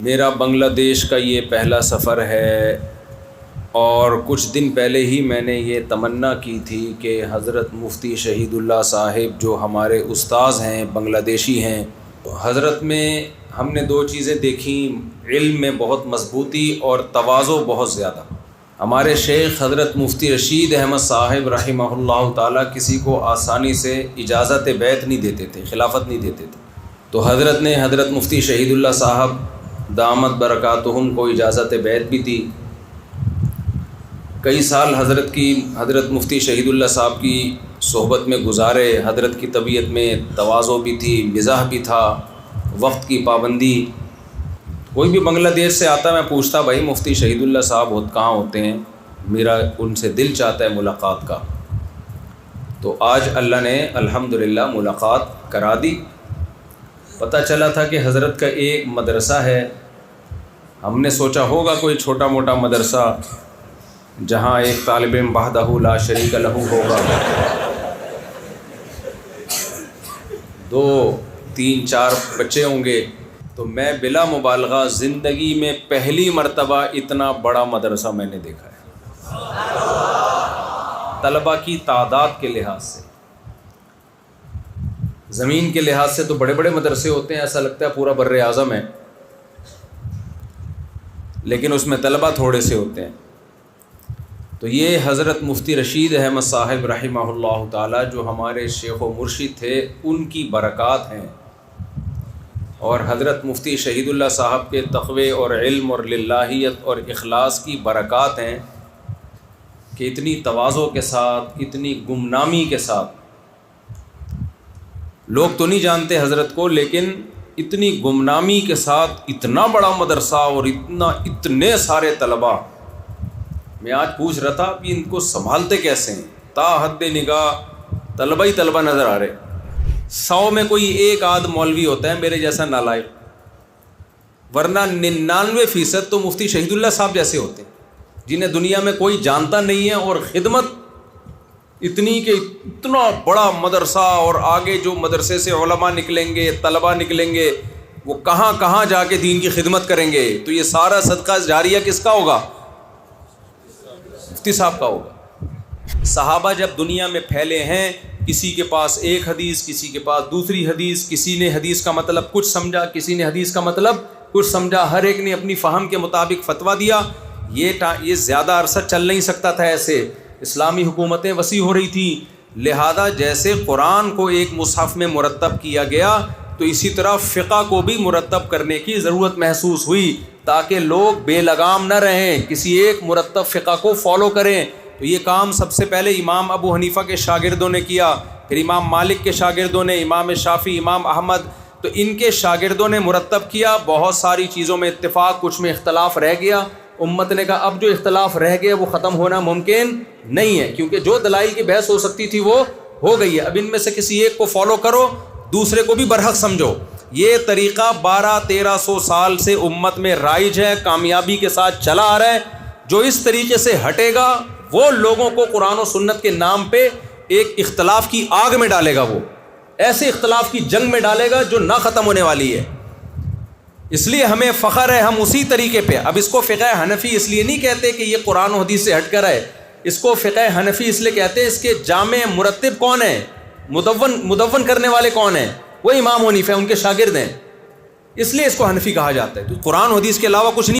میرا بنگلہ دیش کا یہ پہلا سفر ہے اور کچھ دن پہلے ہی میں نے یہ تمنا کی تھی کہ حضرت مفتی شہید اللہ صاحب جو ہمارے استاذ ہیں، بنگلہ دیشی ہیں، حضرت میں ہم نے دو چیزیں دیکھیں، علم میں بہت مضبوطی اور تواضع بہت زیادہ۔ ہمارے شیخ حضرت مفتی رشید احمد صاحب رحمہ اللہ تعالیٰ کسی کو آسانی سے اجازت بیعت نہیں دیتے تھے، خلافت نہیں دیتے تھے، تو حضرت نے حضرت مفتی شہید اللہ صاحب دامت برکاتہم کو اجازت بیعت بھی دی۔ کئی سال حضرت مفتی شہید اللہ صاحب کی صحبت میں گزارے۔ حضرت کی طبیعت میں تواضع بھی تھی، مزاح بھی تھا، وقت کی پابندی۔ کوئی بھی بنگلہ دیش سے آتا میں پوچھتا، بھائی مفتی شہید اللہ صاحب کہاں ہوتے ہیں، میرا ان سے دل چاہتا ہے ملاقات کا۔ تو آج اللہ نے الحمدللہ ملاقات کرا دی۔ پتہ چلا تھا کہ حضرت کا ایک مدرسہ ہے، ہم نے سوچا ہوگا کوئی چھوٹا موٹا مدرسہ جہاں ایک طالب علم وحدہ لا شریک لہ ہوگا، 2 3 4 بچے ہوں گے۔ تو میں بلا مبالغہ زندگی میں پہلی مرتبہ اتنا بڑا مدرسہ میں نے دیکھا ہے، طلبہ کی تعداد کے لحاظ سے۔ زمین کے لحاظ سے تو بڑے بڑے مدرسے ہوتے ہیں، ایسا لگتا ہے پورا بر اعظم ہے، لیکن اس میں طلبہ تھوڑے سے ہوتے ہیں۔ تو یہ حضرت مفتی رشید احمد صاحب رحمہ اللہ تعالیٰ جو ہمارے شیخ و مرشد تھے، ان کی برکات ہیں، اور حضرت مفتی شہید اللہ صاحب کے تقوی اور علم اور للہیت اور اخلاص کی برکات ہیں کہ اتنی تواضع کے ساتھ، اتنی گمنامی کے ساتھ، لوگ تو نہیں جانتے حضرت کو، لیکن اتنی گمنامی کے ساتھ اتنا بڑا مدرسہ اور اتنے سارے طلباء۔ میں آج پوچھ رہا تھا کہ ان کو سنبھالتے کیسے ہیں؟ تا حد نگاہ طلبہ ہی طلبہ نظر آ رہے، 100 میں کوئی ایک آدھ مولوی ہوتا ہے میرے جیسا نالائق، ورنہ 99% تو مفتی شہید اللہ صاحب جیسے ہوتے ہیں جنہیں دنیا میں کوئی جانتا نہیں ہے، اور خدمت اتنی کہ اتنا بڑا مدرسہ، اور آگے جو مدرسے سے علماء نکلیں گے، طلباء نکلیں گے، وہ کہاں کہاں جا کے دین کی خدمت کریں گے۔ تو یہ سارا صدقہ جاریہ کس کا ہوگا؟ مفتی صاحب کا ہوگا۔ صحابہ جب دنیا میں پھیلے ہیں، کسی کے پاس ایک حدیث، کسی کے پاس دوسری حدیث، کسی نے حدیث کا مطلب کچھ سمجھا، کسی نے حدیث کا مطلب کچھ سمجھا، ہر ایک نے اپنی فہم کے مطابق فتویٰ دیا۔ یہ زیادہ عرصہ چل نہیں سکتا تھا ایسے، اسلامی حکومتیں وسیع ہو رہی تھیں، لہذا جیسے قرآن کو ایک مصحف میں مرتب کیا گیا، تو اسی طرح فقہ کو بھی مرتب کرنے کی ضرورت محسوس ہوئی تاکہ لوگ بے لگام نہ رہیں، کسی ایک مرتب فقہ کو فالو کریں۔ تو یہ کام سب سے پہلے امام ابو حنیفہ کے شاگردوں نے کیا، پھر امام مالک کے شاگردوں نے، امام شافعی، امام احمد، تو ان کے شاگردوں نے مرتب کیا۔ بہت ساری چیزوں میں اتفاق، کچھ میں اختلاف رہ گیا۔ امت نے کہا اب جو اختلاف رہ گیا وہ ختم ہونا ممکن نہیں ہے، کیونکہ جو دلائل کی بحث ہو سکتی تھی وہ ہو گئی ہے، اب ان میں سے کسی ایک کو فالو کرو، دوسرے کو بھی برحق سمجھو۔ یہ طریقہ 1200-1300 سال سے امت میں رائج ہے، کامیابی کے ساتھ چلا آ رہا ہے۔ جو اس طریقے سے ہٹے گا وہ لوگوں کو قرآن و سنت کے نام پہ ایک اختلاف کی آگ میں ڈالے گا، وہ ایسے اختلاف کی جنگ میں ڈالے گا جو نہ ختم ہونے والی ہے۔ اس لیے ہمیں فخر ہے، ہم اسی طریقے پہ، اب اس کو فقہ حنفی اس لیے نہیں کہتے کہ یہ قرآن و حدیث سے ہٹ کر ہے، اس کو فقہ حنفی اس لیے کہتے ہیں، اس کے جامع مرتب کون ہیں، مدون کرنے والے کون ہیں؟ وہ امام حنیفہ، ان کے شاگرد ہیں، اس لیے اس کو حنفی کہا جاتا ہے۔ تو قرآن و حدیث کے علاوہ کچھ نہیں